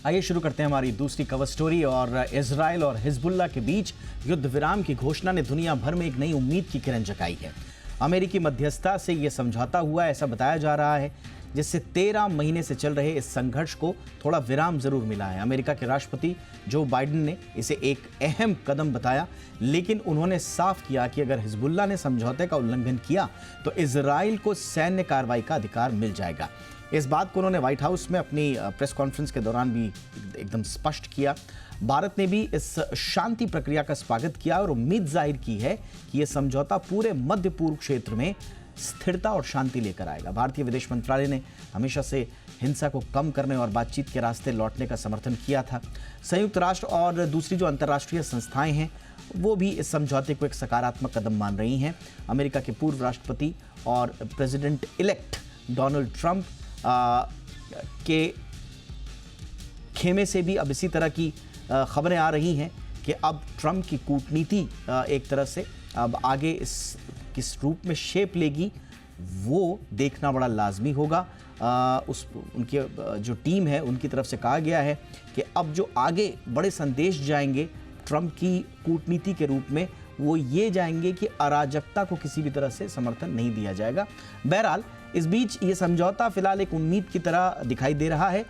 आइए शुरू करते हैं हमारी दूसरी कवर स्टोरी। और इजराइल और हिजबुल्लाह के बीच युद्ध विराम की घोषणा ने दुनिया भर में एक नई उम्मीद की किरण जगाई है। अमेरिकी मध्यस्थता से यह समझौता हुआ ऐसा बताया जा रहा है, जिससे 13 महीने से चल रहे इस संघर्ष को थोड़ा विराम जरूर मिला है। अमेरिका के राष्ट्रपति जो बाइडेन ने इसे एक अहम कदम बताया, लेकिन उन्होंने साफ किया कि अगर हिजबुल्लाह ने समझौते का उल्लंघन किया तो इजराइल को सैन्य कार्रवाई का अधिकार मिल जाएगा। इस बात को उन्होंने व्हाइट हाउस में अपनी प्रेस कॉन्फ्रेंस के दौरान भी एकदम स्पष्ट किया। भारत ने भी इस शांति प्रक्रिया का स्वागत किया और उम्मीद जाहिर की है कि यह समझौता पूरे मध्य पूर्व क्षेत्र में स्थिरता और शांति लेकर आएगा। भारतीय विदेश मंत्रालय ने हमेशा से हिंसा को कम करने और बातचीत के रास्ते लौटने का समर्थन किया था। संयुक्त राष्ट्र और दूसरी जो अंतर्राष्ट्रीय संस्थाएं हैं वो भी इस समझौते को एक सकारात्मक कदम मान रही हैं। अमेरिका के पूर्व राष्ट्रपति और प्रेसिडेंट इलेक्ट डोनाल्ड ट्रंप के खेमे से भी अब इसी तरह की खबरें आ रही हैं कि अब ट्रंप की कूटनीति एक तरह से अब आगे किस रूप में शेप लेगी वो देखना बड़ा लाजमी होगा। उनकी जो टीम है उनकी तरफ से कहा गया है कि अब जो आगे बड़े संदेश जाएंगे ट्रंप की कूटनीति के रूप में, वो ये जाएंगे कि अराजकता को किसी भी तरह से समर्थन नहीं दिया जाएगा। बहरहाल इस बीच ये समझौता फिलहाल एक उम्मीद की तरह दिखाई दे रहा है,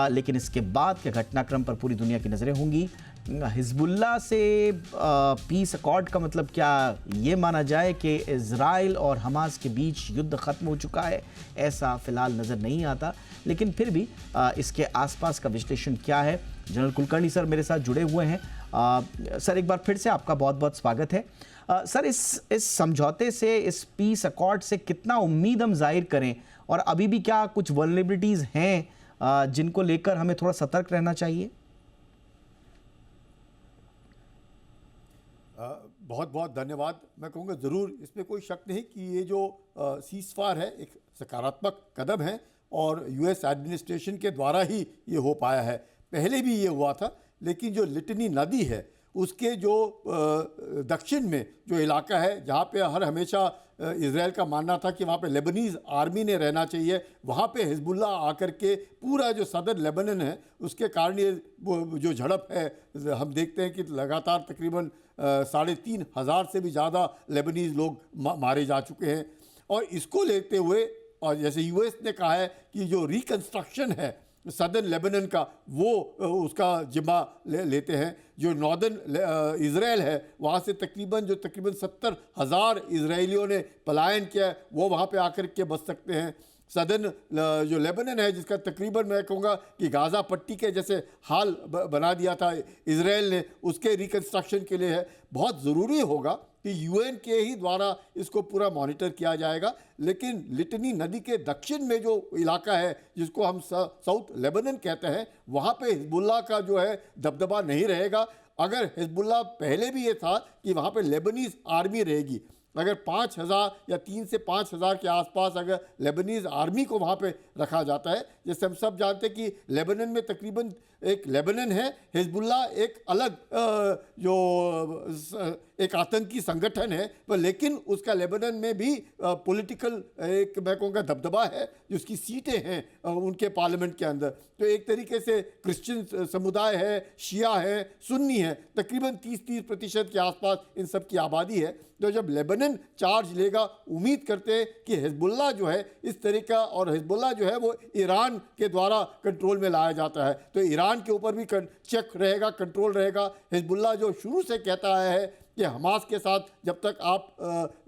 लेकिन इसके बाद के घटनाक्रम पर पूरी दुनिया की नज़रें होंगी। हिजबुल्लाह से पीस अकॉर्ड का मतलब क्या ये माना जाए कि इजराइल और हमास के बीच युद्ध ख़त्म हो चुका है? ऐसा फिलहाल नज़र नहीं आता, लेकिन फिर भी इसके आसपास का विश्लेषण क्या है? जनरल कुलकर्णी सर मेरे साथ जुड़े हुए हैं। सर एक बार फिर से आपका बहुत बहुत स्वागत है। सर इस समझौते से, इस पीस अकॉर्ड से कितना उम्मीद हम जाहिर करें, और अभी भी क्या कुछ वल्नरेबिलिटीज़ हैं जिनको लेकर हमें थोड़ा सतर्क रहना चाहिए? बहुत बहुत धन्यवाद। मैं कहूँगा ज़रूर इसमें कोई शक नहीं कि ये जो सीज़फायर है एक सकारात्मक कदम है और यूएस एडमिनिस्ट्रेशन के द्वारा ही ये हो पाया है। पहले भी ये हुआ था, लेकिन जो लिटनी नदी है उसके जो दक्षिण में जो इलाका है जहाँ पे हर हमेशा इजराइल का मानना था कि वहाँ पे लेबनीज़ आर्मी ने रहना चाहिए, वहाँ पे हिजबुल्लाह आकर के पूरा जो सदर लेबनन है उसके कारण ये जो झड़प है हम देखते हैं कि लगातार तकरीबन 3,500 से भी ज़्यादा लेबनीज़ लोग मारे जा चुके हैं। और इसको लेते हुए, और जैसे यूएस ने कहा है कि जो रिकन्स्ट्रक्शन है सदर्न लेबनन का वो उसका जिम्मा लेते हैं। जो नॉर्दर्न इज़राइल है वहाँ से तकरीबन 70,000 इजरायलियों ने पलायन किया है, वो वहाँ पे आकर के बस सकते हैं। सदर्न जो लेबनन है जिसका तकरीबन मैं कहूँगा कि गाज़ा पट्टी के जैसे हाल बना दिया था इजराइल ने, उसके रिकन्स्ट्रक्शन के लिए है। बहुत ज़रूरी होगा कि यूएन के ही द्वारा इसको पूरा मॉनिटर किया जाएगा। लेकिन लिटनी नदी के दक्षिण में जो इलाका है जिसको हम साउथ लेबनन कहते हैं, वहाँ पे हिजबुल्लाह का जो है दबदबा नहीं रहेगा। अगर हिजबुल्लाह पहले भी ये था कि वहाँ पे लेबनीज़ आर्मी रहेगी, अगर 5,000 या 3 से 5,000 के आसपास अगर लेबनीज़ आर्मी को वहाँ पे रखा जाता है, जैसे हम सब जानते हैं कि लेबनन में तकरीबन एक लेबनन है, हिजबुल्लाह एक अलग जो एक आतंकी संगठन है, पर लेकिन उसका लेबनन में भी पॉलिटिकल एक मैं कहूँगा दबदबा है, जिसकी सीटें हैं उनके पार्लियामेंट के अंदर। तो एक तरीके से क्रिश्चियन समुदाय है, शिया है, सुन्नी है, तकरीबन 30% के आसपास इन सब की आबादी है। तो जब लेबनन चार्ज लेगा, उम्मीद करते हैं कि हिजबुल्लाह जो है इस तरीका, और हिजबुल्लाह जो है वो ईरान के द्वारा कंट्रोल में लाया जाता है, तो ईरान के ऊपर भी चेक रहेगा, कंट्रोल रहेगा। हिजबुल्लाह जो शुरू से कहता आया है कि हमास के साथ जब तक आप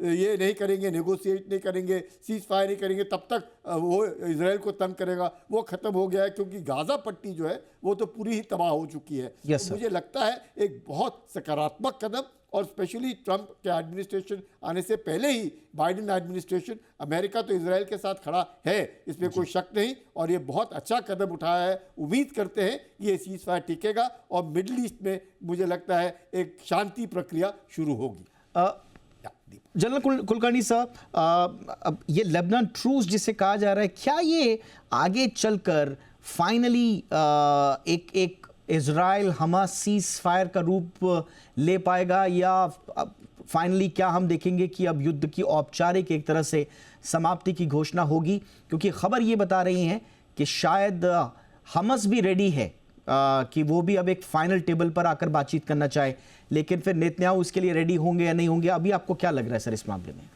ये नहीं करेंगे, नेगोशिएट नहीं करेंगे, सीज फायर नहीं करेंगे, तब तक वो इजराइल को तंग करेगा, वो ख़त्म हो गया है, क्योंकि गाज़ा पट्टी जो है वो तो पूरी ही तबाह हो चुकी है। तो मुझे लगता है एक बहुत सकारात्मक कदम, और स्पेशली ट्रंप के एडमिनिस्ट्रेशन आने से पहले ही बाइडेन एडमिनिस्ट्रेशन, अमेरिका तो इजराइल के साथ खड़ा है, इसमें कोई शक नहीं, और ये बहुत अच्छा कदम उठाया है। उम्मीद करते हैं ये सीज फायर टिकेगा और मिडल ईस्ट में मुझे लगता है एक शांति प्रक्रिया शुरू होगी। जनरल कुलकर्णी साहब, अब ये लेबनान ट्रूस जिसे कहा जा रहा है, क्या ये आगे चलकर फाइनली एक इजराइल हमास सीज फायर का रूप ले पाएगा, या फाइनली क्या हम देखेंगे कि अब युद्ध की औपचारिक एक तरह से समाप्ति की घोषणा होगी? क्योंकि खबर ये बता रही है कि शायद हमास भी रेडी है कि वो भी अब एक फाइनल टेबल पर आकर बातचीत करना चाहे, लेकिन फिर नेतन्याहू इसके लिए रेडी होंगे या नहीं होंगे? अभी आपको क्या लग रहा है सर इस मामले में?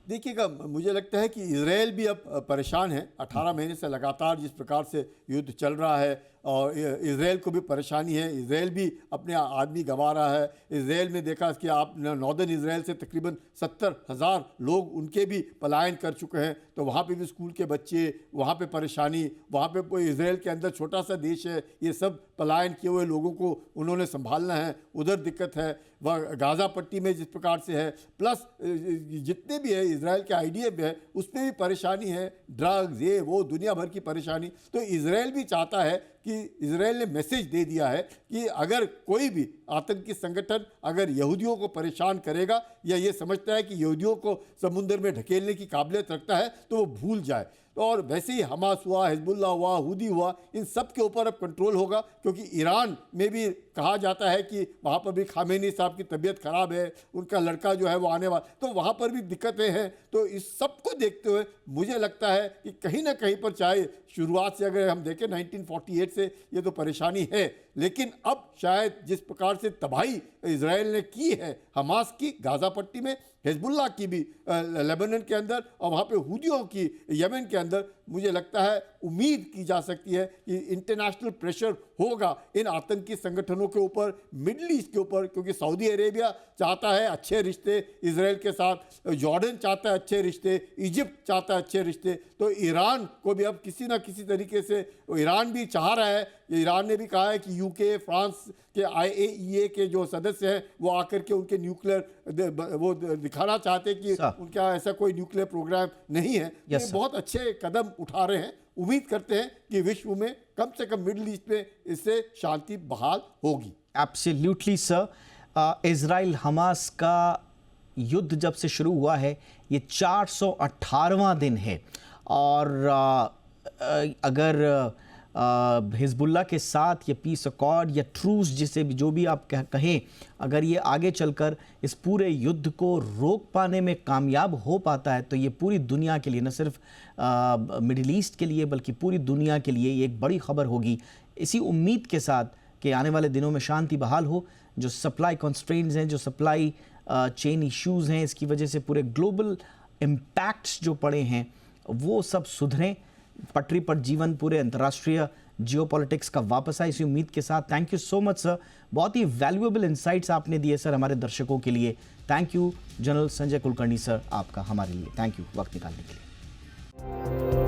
देखिएगा, मुझे लगता है कि इजराइल भी अब परेशान है। 18 महीने से लगातार जिस प्रकार से युद्ध चल रहा है और इजराइल को भी परेशानी है। इजराइल भी अपने आदमी गंवा रहा है। इजराइल में देखा कि आप नॉर्दर्न इजराइल से तकरीबन 70,000 लोग उनके भी पलायन कर चुके हैं। तो वहाँ पे भी स्कूल के बच्चे, वहाँ पे परेशानी, वहाँ पे इजराइल के अंदर छोटा सा देश है, ये सब पलायन किए हुए लोगों को उन्होंने संभालना है। उधर दिक्कत है, वह गाज़ा पट्टी में जिस प्रकार से है, प्लस जितने भी है इजराइल के आईडीएफ है उसमें भी परेशानी है, ड्रग्स, ये वो दुनिया भर की परेशानी। तो इजराइल भी चाहता है कि इजराइल ने मैसेज दे दिया है कि अगर कोई भी आतंकी संगठन अगर यहूदियों को परेशान करेगा या ये समझता है कि यहूदियों को समुद्र में ढकेलने की काबिलियत रखता है तो वो भूल जाए। और वैसे ही हमास हुआ, हिजबुल्ला हुआ, हुदी हुआ, इन सब के ऊपर अब कंट्रोल होगा, क्योंकि ईरान में भी कहा जाता है कि वहाँ पर भी खामेनी साहब की तबीयत खराब है, उनका लड़का जो है वो आने वाला, तो वहाँ पर भी दिक्कतें हैं। तो इस सब को देखते हुए मुझे लगता है कि कहीं ना कहीं पर, चाहे शुरुआत से अगर हम देखें 1948 से ये तो परेशानी है, लेकिन अब शायद जिस प्रकार से तबाही इजराइल ने की है हमास की गाज़ा पट्टी में, हिजबुल्ला की भी लेबनान के अंदर, और वहाँ पे हुदियों की यमन के अंदर, मुझे लगता है उम्मीद की जा सकती है कि इंटरनेशनल प्रेशर होगा इन आतंकी संगठनों के ऊपर, मिडल ईस्ट के ऊपर, क्योंकि सऊदी अरेबिया चाहता है अच्छे रिश्ते इजराइल के साथ, जॉर्डन चाहता है अच्छे रिश्ते, इजिप्ट चाहता है अच्छे रिश्ते। तो ईरान को भी अब किसी ना किसी तरीके से, ईरान भी चाह रहा है, ईरान ने भी कहा है कि यूके, फ्रांस के IAEA के जो सदस्य हैं वो आकर के उनके न्यूक्लियर वो दिखाना चाहते हैं कि उनका ऐसा कोई न्यूक्लियर प्रोग्राम नहीं है। ये बहुत अच्छे कदम उठा रहे हैं। उम्मीद करते हैं कि विश्व में कम से कम मिडिल ईस्ट में इससे शांति बहाल होगी। Absolutely sir. इजराइल हमास का युद्ध जब से शुरू हुआ है ये 418वां दिन है, और अगर हिजबुल्ला के साथ ये पीस अकॉर्ड या ट्रूस, जिसे भी जो भी आप कहें, अगर ये आगे चलकर इस पूरे युद्ध को रोक पाने में कामयाब हो पाता है तो ये पूरी दुनिया के लिए, न सिर्फ मिडिल ईस्ट के लिए बल्कि पूरी दुनिया के लिए एक बड़ी खबर होगी। इसी उम्मीद के साथ कि आने वाले दिनों में शांति बहाल हो, जो सप्लाई कॉन्स्ट्रेंट्स हैं, जो सप्लाई चेन इश्यूज़ हैं, इसकी वजह से पूरे ग्लोबल इम्पैक्ट्स जो पड़े हैं वो सब सुधरें, पटरी पर जीवन पूरे अंतर्राष्ट्रीय जियोपॉलिटिक्स का वापस आए, इसी उम्मीद के साथ thank you so much sir. बहुत ही वैल्यूएबल इंसाइट्स आपने दिए सर हमारे दर्शकों के लिए। Thank you general Sanjay Kulkarni sir, आपका हमारे लिए। थैंक यू वक्त निकालने के लिए।